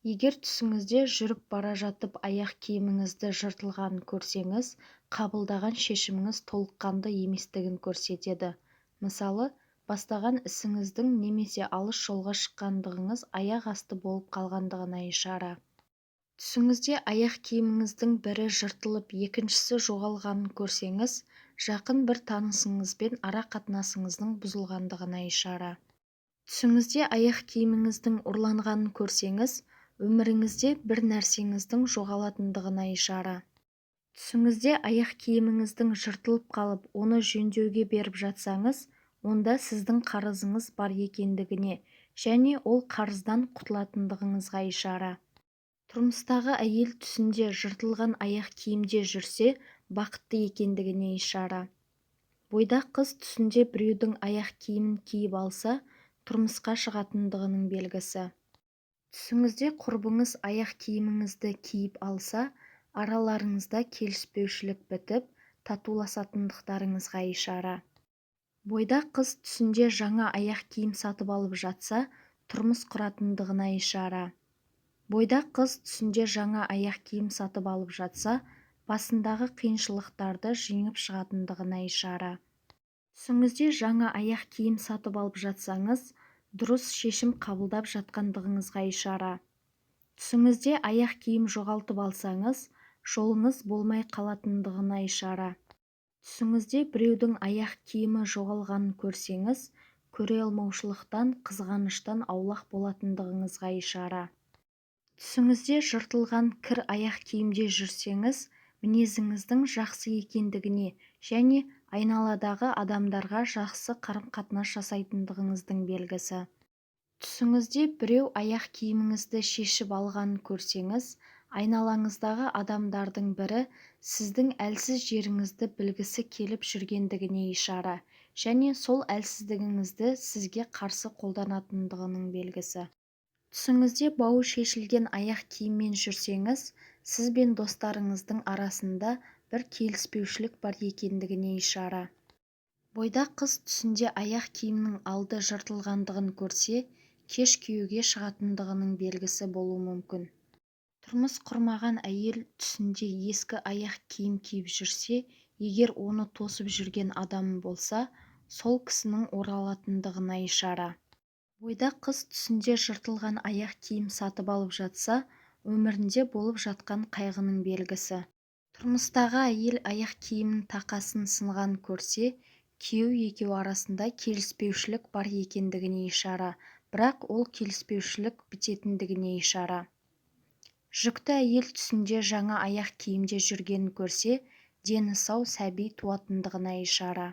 Егер түсіңізде жүріп бара жатып аяқ киіміңізді жыртылғанын көрсеңіз, қабылдаған шешіміңіз толыққанды еместігін көрсетеді. Мысалы, бастаған ісіңіздің немесе алыс жолға шыққандығыңыз аяқ асты болып қалғандығына ишара. Түсіңізде аяқ киіміңіздің бірі жыртылып, екіншісі жоғалғанын көрсеңіз, жақын бір танысыңызбен ара қатынасыңыздың бұзылғандығына ишара. Түсіңізде аяқ киіміңіздің ұрланғанын көрсеңіз, өміріңізде бір нәрсеңіздің жоғалатындығына ишара. Түсіңізде аяқ киіміңіздің жыртылып қалып, оны жөндеуге беріп жатсаңыз, онда сіздің қарызыңыз бар екендігіне және ол қарыздан құтылатындығыңызға ишара. Тұрмыстағы әйел түсінде жыртылған аяқ киімде жүрсе, бақытты екендігіне ишара. Бойдақ қыз түсінде біреудің аяқ киімін киіп алса, тұрмысқа шығатындығының белгісі. Түсіңізде құрбыңыз аяқ киіміңізді киіп алса, араларыңызда келіспеушілік бітіп, татуласатындықтарыңызға ишара. Бойдақ қыз түсінде жаңа аяқ киім сатып алып жатса, тұрмыс құратындығына ишара. Бойдақ қыз түсінде жаңа аяқ киім сатып алып жатса, басындағы қиыншылықтарды жеңіп шығатындығына ишара. Түсіңізде жаңа аяқ киім сатып алып жатсаңыз, дұрыс шешім қабылдап жатқандығыңызға ишара. Түсіңізде аяқ киім жоғалтып алсаңыз, жолыңыз болмай қалатындығына ишара. Түсіңізде біреудің аяқ киімі жоғалғанын көрсеңіз, көре алмаушылықтан, қызғаныштан аулақ болатындығыңызға ишара. Түсіңізде жыртылған кір аяқ киімде жүрсеңіз, мінезіңіздің жақсы екендігіне және айналадағы адамдарға жақсы қарым-қатынас жасайтындығыңыздың белгісі. Түсіңізде біреу аяқ киіміңізді шешіп алғанын көрсеңіз, айналаңыздағы адамдардың бірі сіздің әлсіз жеріңізді білгісі келіп жүргендігіне ишара және сол әлсіздігіңізді сізге қарсы қолданатындығының белгісі. Түсіңізде бауы шешілген аяқ киіммен жүрсеңіз, сіз бен достарыңыздың арасында бір келіспеушілік бар екендігіне ишара. Бойдақ қыз түсінде аяқ киімнің алды жыртылғандығын көрсе, кеш күйеуге шығатындығының белгісі болуы мүмкін. Тұрмыс құрмаған әйел түсінде ескі аяқ киім киіп жүрсе, егер оны тосып жүрген адамы болса, сол кісінің оралатындығына ишара. Бойдақ қыз түсінде жыртылған аяқ киім сатып алып жатса, өмірінде болып жатқан қайғының белгісі. Тұрмыстағы әйел аяқ киімнің тақасын сынған көрсе, күйеу екеуі арасында келіспеушілік бар екендігіне ишара, бірақ ол келіспеушілік бітетіндігіне ишара. Жүкті әйел түсінде жаңа аяқ киімде жүргенін көрсе, дені сау сәби туатындығына ишара.